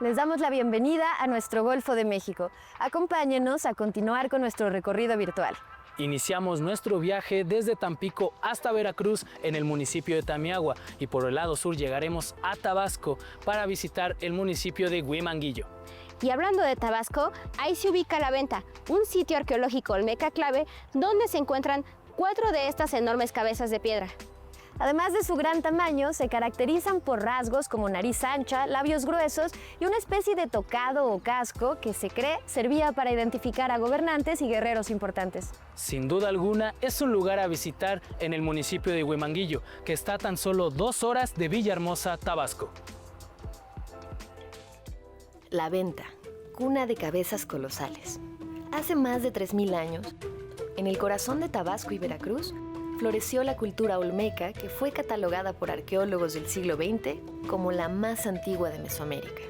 Les damos la bienvenida a nuestro Golfo de México. Acompáñenos a continuar con nuestro recorrido virtual. Iniciamos nuestro viaje desde Tampico hasta Veracruz en el municipio de Tamiagua y por el lado sur llegaremos a Tabasco para visitar el municipio de Huimanguillo. Y hablando de Tabasco, ahí se ubica La Venta, un sitio arqueológico olmeca clave donde se encuentran 4 de estas enormes cabezas de piedra. Además de su gran tamaño, se caracterizan por rasgos como nariz ancha, labios gruesos y una especie de tocado o casco que se cree servía para identificar a gobernantes y guerreros importantes. Sin duda alguna, es un lugar a visitar en el municipio de Huimanguillo, que está a tan solo 2 horas de Villahermosa, Tabasco. La Venta, cuna de cabezas colosales. Hace más de 3000 años, en el corazón de Tabasco y Veracruz, floreció la cultura olmeca que fue catalogada por arqueólogos del siglo XX como la más antigua de Mesoamérica.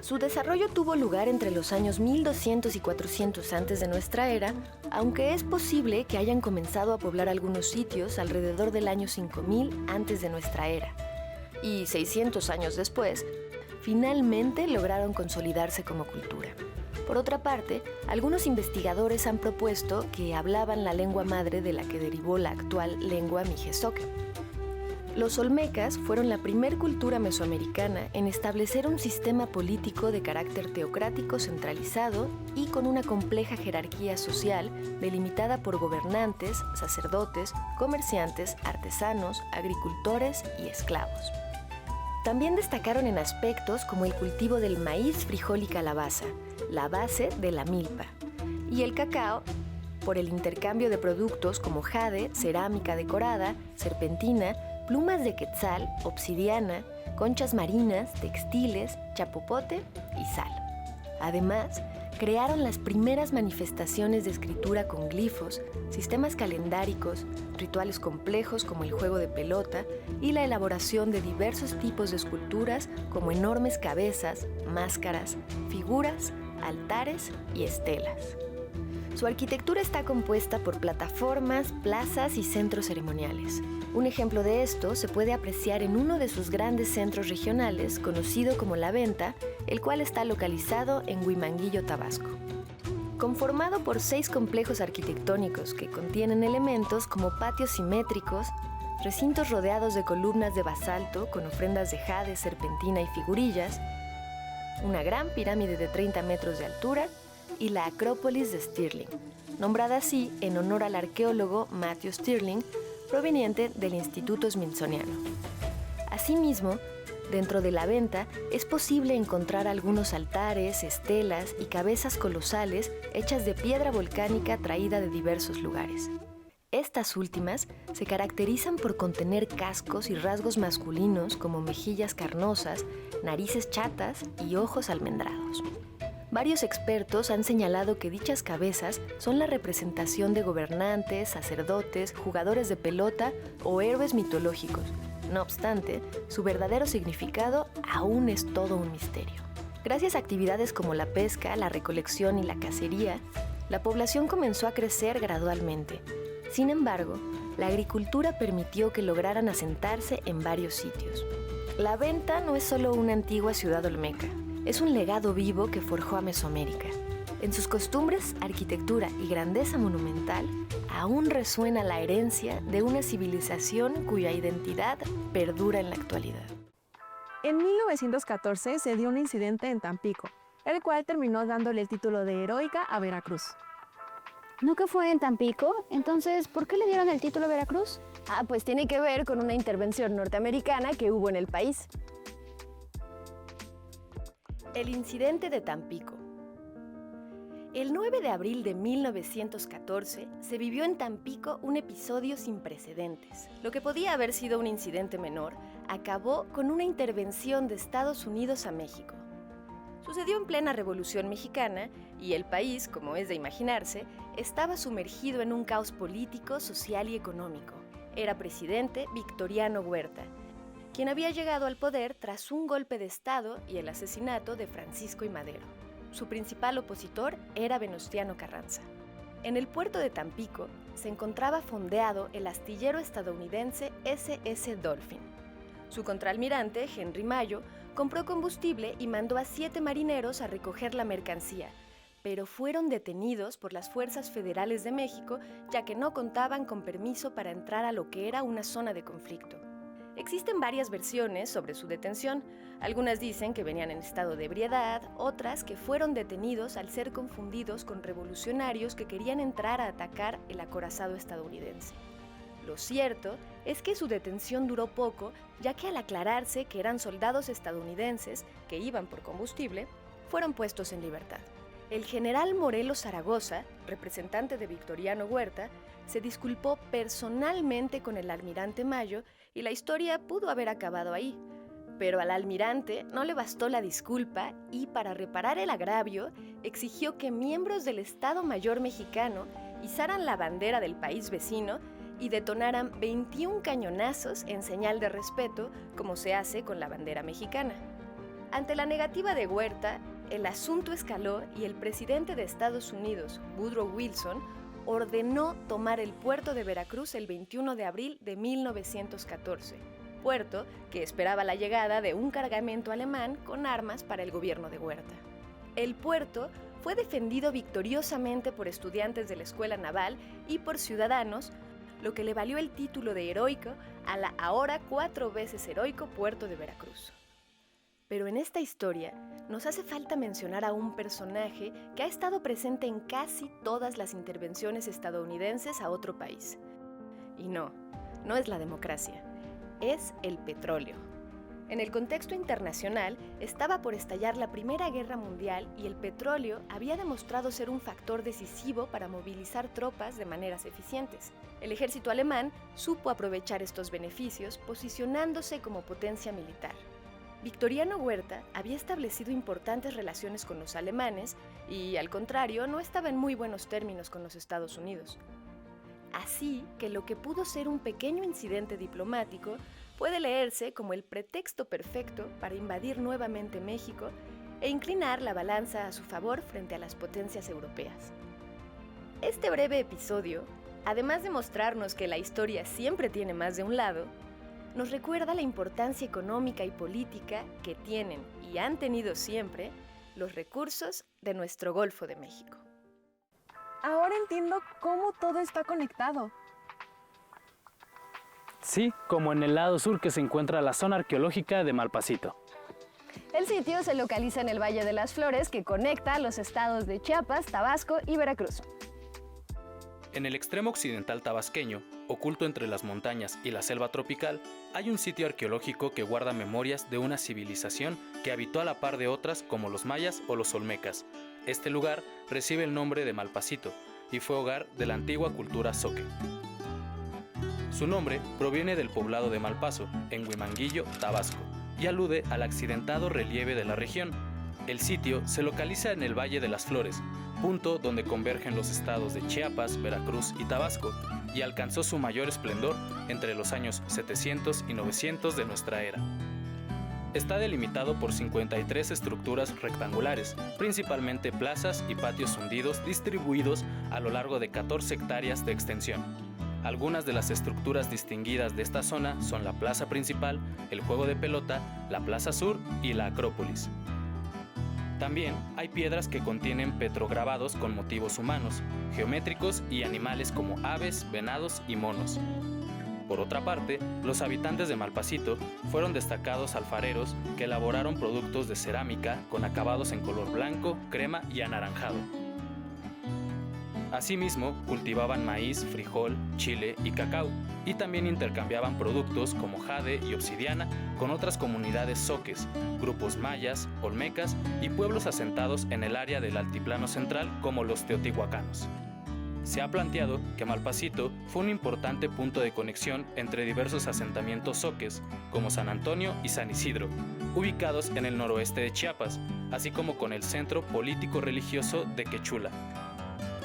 Su desarrollo tuvo lugar entre los años 1200 y 400 antes de nuestra era, aunque es posible que hayan comenzado a poblar algunos sitios alrededor del año 5000 antes de nuestra era. Y 600 años después, finalmente lograron consolidarse como cultura. Por otra parte, algunos investigadores han propuesto que hablaban la lengua madre de la que derivó la actual lengua mijezoque. Los olmecas fueron la primer cultura mesoamericana en establecer un sistema político de carácter teocrático centralizado y con una compleja jerarquía social delimitada por gobernantes, sacerdotes, comerciantes, artesanos, agricultores y esclavos. También destacaron en aspectos como el cultivo del maíz, frijol y calabaza, la base de la milpa, y el cacao por el intercambio de productos como jade, cerámica decorada, serpentina, plumas de quetzal, obsidiana, conchas marinas, textiles, chapopote y sal. Además, crearon las primeras manifestaciones de escritura con glifos, sistemas calendáricos, rituales complejos como el juego de pelota y la elaboración de diversos tipos de esculturas como enormes cabezas, máscaras, figuras, altares y estelas. Su arquitectura está compuesta por plataformas, plazas y centros ceremoniales. Un ejemplo de esto se puede apreciar en uno de sus grandes centros regionales, conocido como La Venta, el cual está localizado en Huimanguillo, Tabasco. Conformado por 6 complejos arquitectónicos que contienen elementos como patios simétricos, recintos rodeados de columnas de basalto con ofrendas de jade, serpentina y figurillas, una gran pirámide de 30 metros de altura y la Acrópolis de Stirling, nombrada así en honor al arqueólogo Matthew Stirling, proveniente del Instituto Smithsoniano. Asimismo, dentro de La Venta es posible encontrar algunos altares, estelas y cabezas colosales hechas de piedra volcánica traída de diversos lugares. Estas últimas se caracterizan por contener cascos y rasgos masculinos como mejillas carnosas, narices chatas y ojos almendrados. Varios expertos han señalado que dichas cabezas son la representación de gobernantes, sacerdotes, jugadores de pelota o héroes mitológicos. No obstante, su verdadero significado aún es todo un misterio. Gracias a actividades como la pesca, la recolección y la cacería, la población comenzó a crecer gradualmente. Sin embargo, la agricultura permitió que lograran asentarse en varios sitios. La Venta no es solo una antigua ciudad olmeca, es un legado vivo que forjó a Mesoamérica. En sus costumbres, arquitectura y grandeza monumental, aún resuena la herencia de una civilización cuya identidad perdura en la actualidad. En 1914 se dio un incidente en Tampico, el cual terminó dándole el título de heroica a Veracruz. ¿No que fue en Tampico? Entonces, ¿por qué le dieron el título a Veracruz? Pues tiene que ver con una intervención norteamericana que hubo en el país. El incidente de Tampico. El 9 de abril de 1914 se vivió en Tampico un episodio sin precedentes. Lo que podía haber sido un incidente menor acabó con una intervención de Estados Unidos a México. Sucedió en plena Revolución Mexicana y el país, como es de imaginarse, estaba sumergido en un caos político, social y económico. Era presidente Victoriano Huerta, quien había llegado al poder tras un golpe de Estado y el asesinato de Francisco I. Madero. Su principal opositor era Venustiano Carranza. En el puerto de Tampico se encontraba fondeado el astillero estadounidense SS Dolphin. Su contraalmirante, Henry Mayo, compró combustible y mandó a 7 marineros a recoger la mercancía, pero fueron detenidos por las fuerzas federales de México, ya que no contaban con permiso para entrar a lo que era una zona de conflicto. Existen varias versiones sobre su detención. Algunas dicen que venían en estado de ebriedad, otras que fueron detenidos al ser confundidos con revolucionarios que querían entrar a atacar el acorazado estadounidense. Lo cierto es que su detención duró poco, ya que al aclararse que eran soldados estadounidenses que iban por combustible, fueron puestos en libertad. El general Morelos Zaragoza, representante de Victoriano Huerta, se disculpó personalmente con el almirante Mayo y la historia pudo haber acabado ahí. Pero al almirante no le bastó la disculpa y, para reparar el agravio, exigió que miembros del Estado Mayor mexicano izaran la bandera del país vecino y detonaran 21 cañonazos en señal de respeto, como se hace con la bandera mexicana. Ante la negativa de Huerta, el asunto escaló y el presidente de Estados Unidos, Woodrow Wilson, ordenó tomar el puerto de Veracruz el 21 de abril de 1914, puerto que esperaba la llegada de un cargamento alemán con armas para el gobierno de Huerta. El puerto fue defendido victoriosamente por estudiantes de la Escuela Naval y por ciudadanos, lo que le valió el título de heroico a la ahora 4 veces heroico puerto de Veracruz. Pero en esta historia nos hace falta mencionar a un personaje que ha estado presente en casi todas las intervenciones estadounidenses a otro país. Y no es la democracia, es el petróleo. En el contexto internacional, estaba por estallar la Primera Guerra Mundial y el petróleo había demostrado ser un factor decisivo para movilizar tropas de maneras eficientes. El ejército alemán supo aprovechar estos beneficios, posicionándose como potencia militar. Victoriano Huerta había establecido importantes relaciones con los alemanes y, al contrario, no estaba en muy buenos términos con los Estados Unidos. Así que lo que pudo ser un pequeño incidente diplomático puede leerse como el pretexto perfecto para invadir nuevamente México e inclinar la balanza a su favor frente a las potencias europeas. Este breve episodio, además de mostrarnos que la historia siempre tiene más de un lado, nos recuerda la importancia económica y política que tienen y han tenido siempre los recursos de nuestro Golfo de México. Ahora entiendo cómo todo está conectado. Sí, como en el lado sur que se encuentra la zona arqueológica de Malpasito. El sitio se localiza en el Valle de las Flores, que conecta los estados de Chiapas, Tabasco y Veracruz. En el extremo occidental tabasqueño, oculto entre las montañas y la selva tropical, hay un sitio arqueológico que guarda memorias de una civilización que habitó a la par de otras como los mayas o los olmecas. Este lugar recibe el nombre de Malpasito y fue hogar de la antigua cultura zoque. Su nombre proviene del poblado de Malpaso, en Huimanguillo, Tabasco, y alude al accidentado relieve de la región. El sitio se localiza en el Valle de las Flores, punto donde convergen los estados de Chiapas, Veracruz y Tabasco, y alcanzó su mayor esplendor entre los años 700 y 900 de nuestra era. Está delimitado por 53 estructuras rectangulares, principalmente plazas y patios hundidos distribuidos a lo largo de 14 hectáreas de extensión. Algunas de las estructuras distinguidas de esta zona son la plaza principal, el juego de pelota, la plaza sur y la acrópolis. También hay piedras que contienen petrograbados con motivos humanos, geométricos y animales como aves, venados y monos. Por otra parte, los habitantes de Malpasito fueron destacados alfareros que elaboraron productos de cerámica con acabados en color blanco, crema y anaranjado. Asimismo, cultivaban maíz, frijol, chile y cacao, y también intercambiaban productos como jade y obsidiana con otras comunidades zoques, grupos mayas, olmecas y pueblos asentados en el área del altiplano central como los teotihuacanos. Se ha planteado que Malpasito fue un importante punto de conexión entre diversos asentamientos zoques, como San Antonio y San Isidro, ubicados en el noroeste de Chiapas, así como con el centro político-religioso de Quechula.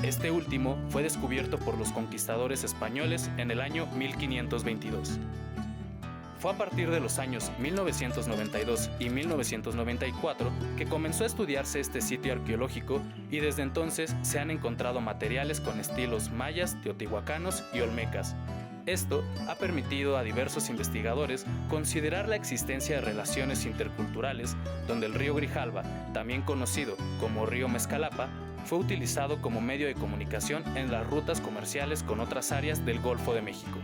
Este último fue descubierto por los conquistadores españoles en el año 1522. Fue a partir de los años 1992 y 1994 que comenzó a estudiarse este sitio arqueológico y desde entonces se han encontrado materiales con estilos mayas, teotihuacanos y olmecas. Esto ha permitido a diversos investigadores considerar la existencia de relaciones interculturales donde el río Grijalva, también conocido como río Mezcalapa, fue utilizado como medio de comunicación en las rutas comerciales con otras áreas del Golfo de México.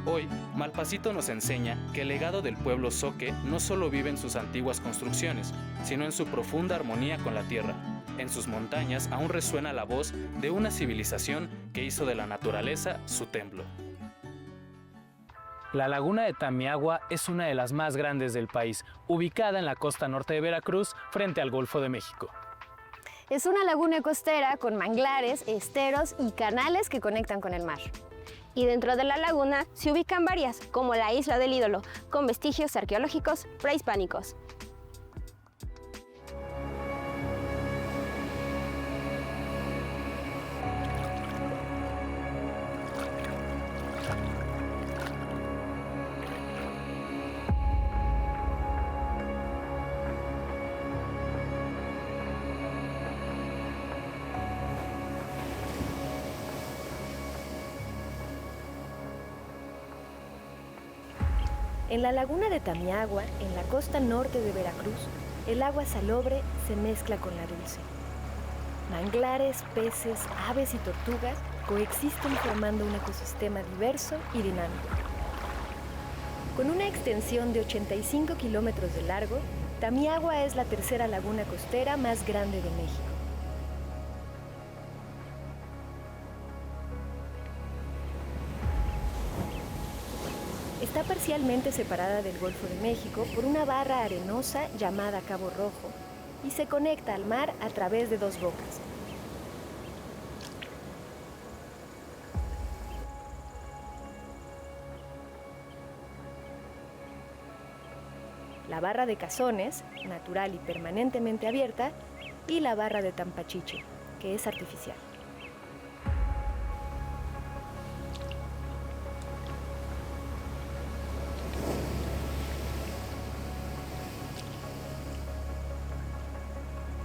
Hoy, Malpasito nos enseña que el legado del pueblo zoque no solo vive en sus antiguas construcciones, sino en su profunda armonía con la tierra. En sus montañas aún resuena la voz de una civilización que hizo de la naturaleza su templo. La laguna de Tamiagua es una de las más grandes del país, ubicada en la costa norte de Veracruz, frente al Golfo de México. Es una laguna costera con manglares, esteros y canales que conectan con el mar. Y dentro de la laguna se ubican varias, como la Isla del Ídolo, con vestigios arqueológicos prehispánicos. En la laguna de Tamiagua, en la costa norte de Veracruz, el agua salobre se mezcla con la dulce. Manglares, peces, aves y tortugas coexisten formando un ecosistema diverso y dinámico. Con una extensión de 85 kilómetros de largo, Tamiagua es la tercera laguna costera más grande de México. Está parcialmente separada del Golfo de México por una barra arenosa llamada Cabo Rojo y se conecta al mar a través de dos bocas. La barra de Cazones, natural y permanentemente abierta, y la barra de Tampachiche, que es artificial.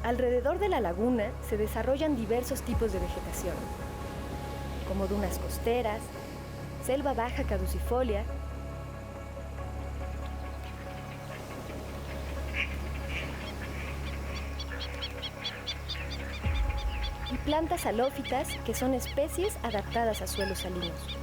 Alrededor de la laguna se desarrollan diversos tipos de vegetación, como dunas costeras, selva baja caducifolia, y plantas halófitas, que son especies adaptadas a suelos salinos.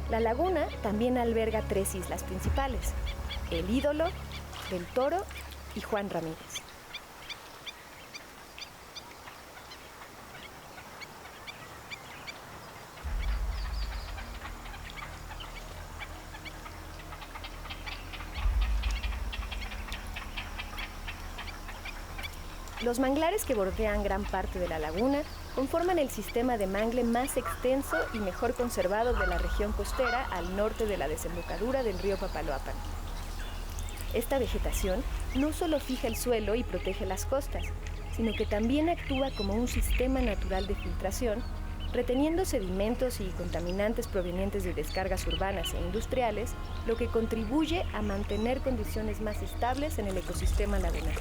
La laguna también alberga tres islas principales: El Ídolo, Del Toro y Juan Ramírez. Los manglares que bordean gran parte de la laguna conforman el sistema de mangle más extenso y mejor conservado de la región costera al norte de la desembocadura del río Papaloapan. Esta vegetación no solo fija el suelo y protege las costas, sino que también actúa como un sistema natural de filtración, reteniendo sedimentos y contaminantes provenientes de descargas urbanas e industriales, lo que contribuye a mantener condiciones más estables en el ecosistema lagunar.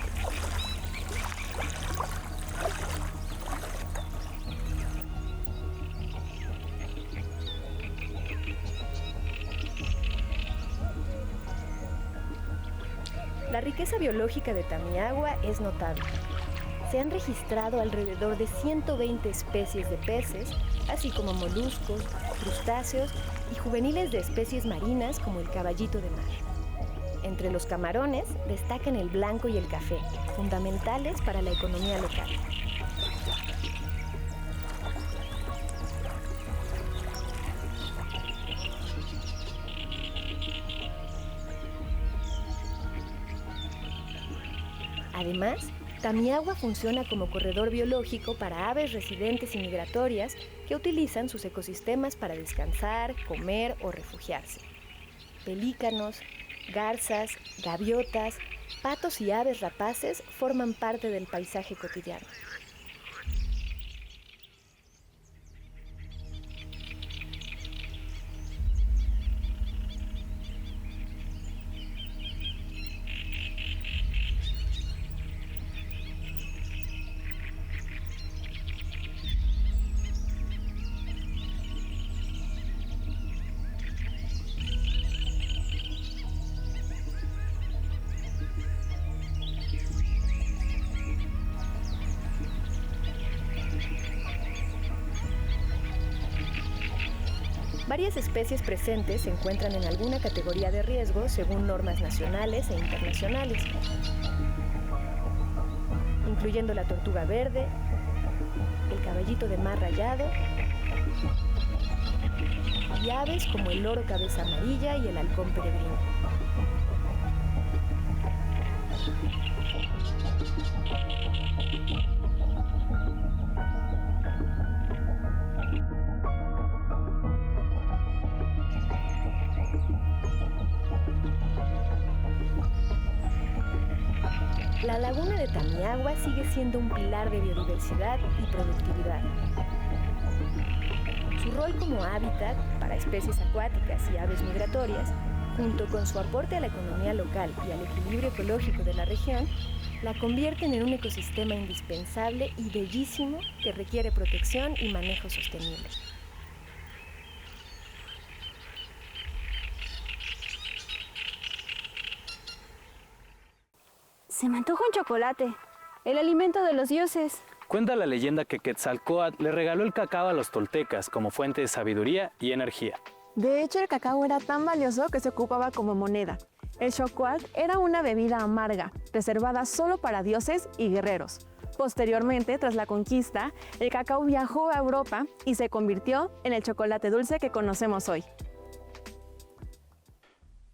La riqueza biológica de Tamiagua es notable. Se han registrado alrededor de 120 especies de peces, así como moluscos, crustáceos y juveniles de especies marinas como el caballito de mar. Entre los camarones destacan el blanco y el café, fundamentales para la economía local. Además, Tamiagua funciona como corredor biológico para aves residentes y migratorias que utilizan sus ecosistemas para descansar, comer o refugiarse. Pelícanos, garzas, gaviotas, patos y aves rapaces forman parte del paisaje cotidiano. Varias especies presentes se encuentran en alguna categoría de riesgo según normas nacionales e internacionales, incluyendo la tortuga verde, el caballito de mar rayado y aves como el loro cabeza amarilla y el halcón peregrino. La laguna de Tamiagua sigue siendo un pilar de biodiversidad y productividad. Su rol como hábitat para especies acuáticas y aves migratorias, junto con su aporte a la economía local y al equilibrio ecológico de la región, la convierten en un ecosistema indispensable y bellísimo que requiere protección y manejo sostenible. Se me antoja un chocolate, el alimento de los dioses. Cuenta la leyenda que Quetzalcóatl le regaló el cacao a los toltecas como fuente de sabiduría y energía. De hecho, el cacao era tan valioso que se ocupaba como moneda. El xocuatl era una bebida amarga, reservada solo para dioses y guerreros. Posteriormente, tras la conquista, el cacao viajó a Europa y se convirtió en el chocolate dulce que conocemos hoy.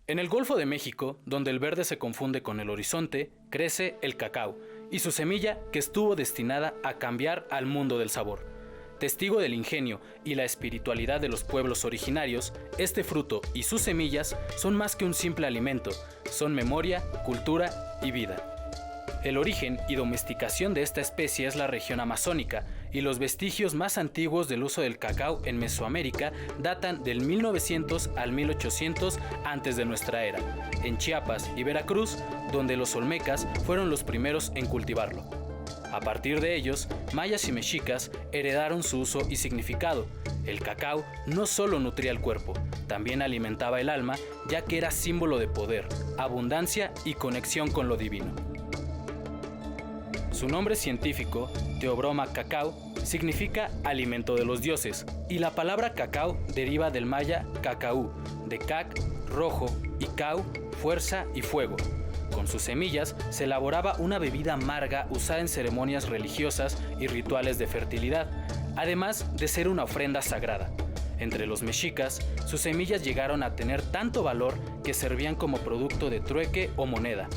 En el Golfo de México, donde el verde se confunde con el horizonte, crece el cacao y su semilla que estuvo destinada a cambiar al mundo del sabor. Testigo del ingenio y la espiritualidad de los pueblos originarios, este fruto y sus semillas son más que un simple alimento, son memoria, cultura y vida. El origen y domesticación de esta especie es la región amazónica, y los vestigios más antiguos del uso del cacao en Mesoamérica datan del 1900 al 1800 antes de nuestra era, en Chiapas y Veracruz, donde los olmecas fueron los primeros en cultivarlo. A partir de ellos, mayas y mexicas heredaron su uso y significado. El cacao no solo nutría el cuerpo, también alimentaba el alma, ya que era símbolo de poder, abundancia y conexión con lo divino. Su nombre científico, Theobroma cacao, significa alimento de los dioses, y la palabra cacao deriva del maya cacaú, de cac, rojo, y cau, fuerza y fuego. Con sus semillas se elaboraba una bebida amarga usada en ceremonias religiosas y rituales de fertilidad, además de ser una ofrenda sagrada. Entre los mexicas, sus semillas llegaron a tener tanto valor que servían como producto de trueque o moneda.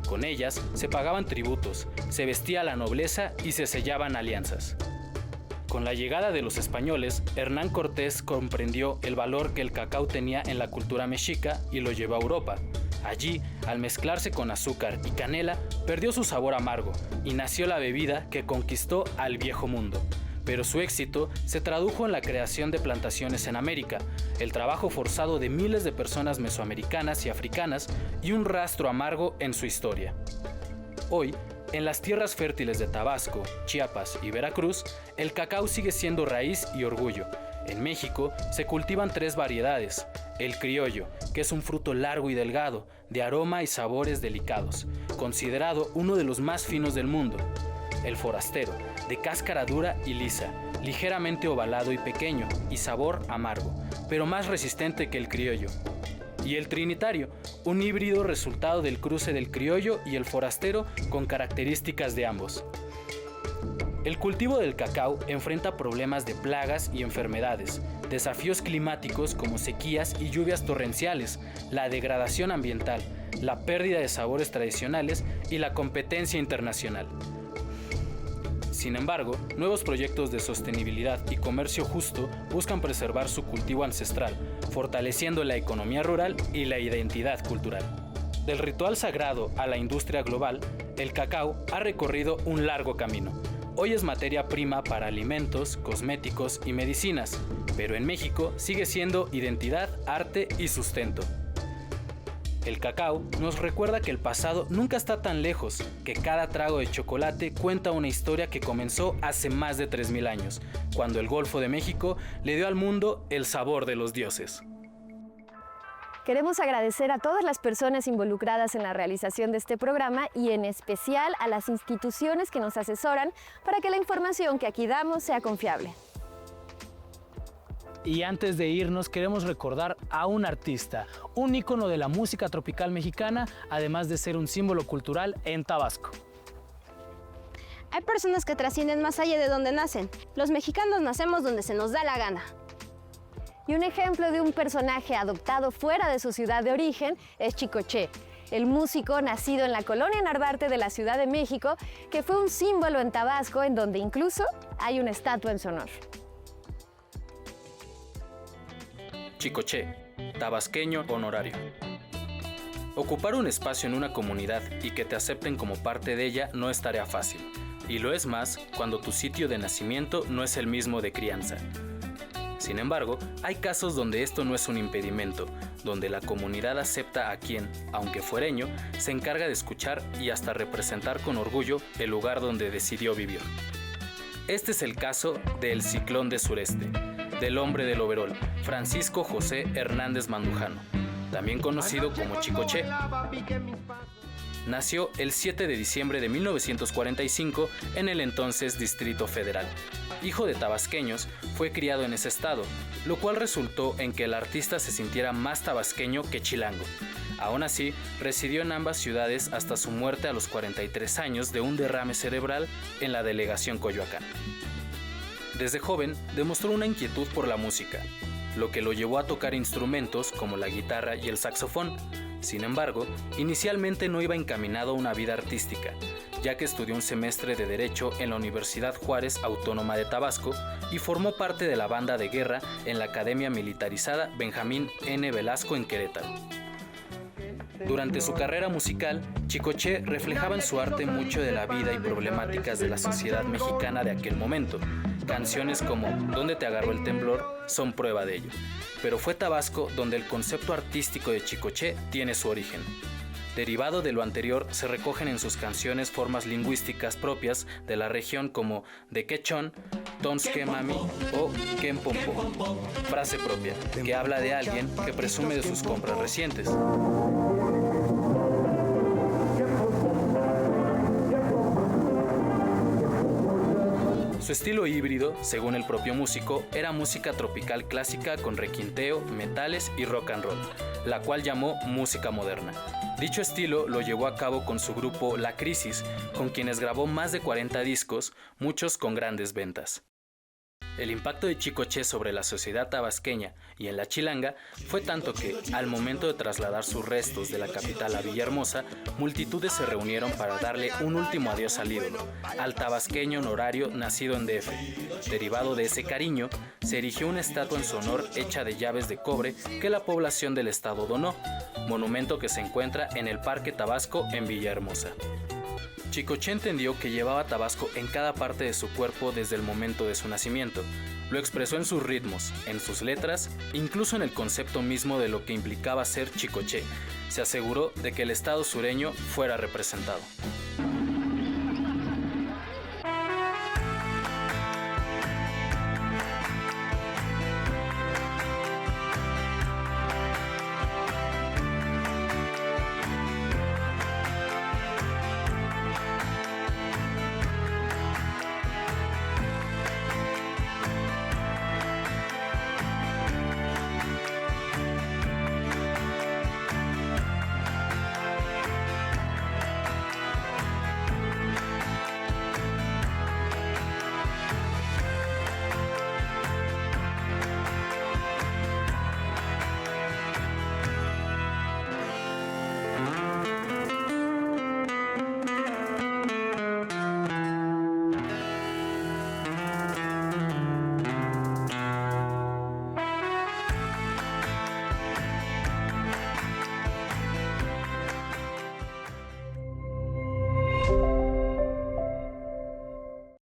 Con ellas se pagaban tributos, se vestía a la nobleza y se sellaban alianzas. Con la llegada de los españoles, Hernán Cortés comprendió el valor que el cacao tenía en la cultura mexica y lo llevó a Europa. Allí, al mezclarse con azúcar y canela, perdió su sabor amargo y nació la bebida que conquistó al viejo mundo. Pero su éxito se tradujo en la creación de plantaciones en América, el trabajo forzado de miles de personas mesoamericanas y africanas y un rastro amargo en su historia. Hoy, en las tierras fértiles de Tabasco, Chiapas y Veracruz, el cacao sigue siendo raíz y orgullo. En México se cultivan 3 variedades: el criollo, que es un fruto largo y delgado, de aroma y sabores delicados, considerado uno de los más finos del mundo; el forastero, de cáscara dura y lisa, ligeramente ovalado y pequeño, y sabor amargo, pero más resistente que el criollo; y el trinitario, un híbrido resultado del cruce del criollo y el forastero con características de ambos. El cultivo del cacao enfrenta problemas de plagas y enfermedades, desafíos climáticos como sequías y lluvias torrenciales, la degradación ambiental, la pérdida de sabores tradicionales y la competencia internacional. Sin embargo, nuevos proyectos de sostenibilidad y comercio justo buscan preservar su cultivo ancestral, fortaleciendo la economía rural y la identidad cultural. Del ritual sagrado a la industria global, el cacao ha recorrido un largo camino. Hoy es materia prima para alimentos, cosméticos y medicinas, pero en México sigue siendo identidad, arte y sustento. El cacao nos recuerda que el pasado nunca está tan lejos, que cada trago de chocolate cuenta una historia que comenzó hace más de 3000 años, cuando el Golfo de México le dio al mundo el sabor de los dioses. Queremos agradecer a todas las personas involucradas en la realización de este programa y en especial a las instituciones que nos asesoran para que la información que aquí damos sea confiable. Y antes de irnos queremos recordar a un artista, un ícono de la música tropical mexicana, además de ser un símbolo cultural en Tabasco. Hay personas que trascienden más allá de donde nacen. Los mexicanos nacemos donde se nos da la gana. Y un ejemplo de un personaje adoptado fuera de su ciudad de origen es Chicoché, el músico nacido en la colonia Narvarte de la Ciudad de México, que fue un símbolo en Tabasco, en donde incluso hay una estatua en su honor. Chicoché, tabasqueño honorario. Ocupar un espacio en una comunidad y que te acepten como parte de ella no es tarea fácil. Y lo es más cuando tu sitio de nacimiento no es el mismo de crianza. Sin embargo, hay casos donde esto no es un impedimento, donde la comunidad acepta a quien, aunque fuereño, se encarga de escuchar y hasta representar con orgullo el lugar donde decidió vivir. Este es el caso del Ciclón de Sureste, del hombre del overol, Francisco José Hernández Mandujano, también conocido como Chicoché. Nació el 7 de diciembre de 1945 en el entonces Distrito Federal. Hijo de tabasqueños, fue criado en ese estado, lo cual resultó en que el artista se sintiera más tabasqueño que chilango. Aún así, residió en ambas ciudades hasta su muerte a los 43 años de un derrame cerebral en la delegación Coyoacán. Desde joven, demostró una inquietud por la música, lo que lo llevó a tocar instrumentos como la guitarra y el saxofón. Sin embargo, inicialmente no iba encaminado a una vida artística, ya que estudió un semestre de Derecho en la Universidad Juárez Autónoma de Tabasco y formó parte de la banda de guerra en la Academia Militarizada Benjamín N. Velasco en Querétaro. Durante su carrera musical, Chicoché reflejaba en su arte mucho de la vida y problemáticas de la sociedad mexicana de aquel momento. Canciones como ¿Dónde te agarró el temblor? Son prueba de ello. Pero fue Tabasco donde el concepto artístico de Chicoché tiene su origen. Derivado de lo anterior, se recogen en sus canciones formas lingüísticas propias de la región como de quechón, tonsque mami o quempompo, frase propia, que habla de alguien que presume de sus compras recientes. Su estilo híbrido, según el propio músico, era música tropical clásica con requinteo, metales y rock and roll, la cual llamó música moderna. Dicho estilo lo llevó a cabo con su grupo La Crisis, con quienes grabó más de 40 discos, muchos con grandes ventas. El impacto de Chicoché sobre la sociedad tabasqueña y en la chilanga fue tanto que, al momento de trasladar sus restos de la capital a Villahermosa, multitudes se reunieron para darle un último adiós al ídolo, al tabasqueño honorario nacido en DF. Derivado de ese cariño, se erigió una estatua en su honor hecha de llaves de cobre que la población del estado donó, monumento que se encuentra en el Parque Tabasco en Villahermosa. Chicoché entendió que llevaba Tabasco en cada parte de su cuerpo desde el momento de su nacimiento. Lo expresó en sus ritmos, en sus letras, incluso en el concepto mismo de lo que implicaba ser Chicoché. Se aseguró de que el estado sureño fuera representado.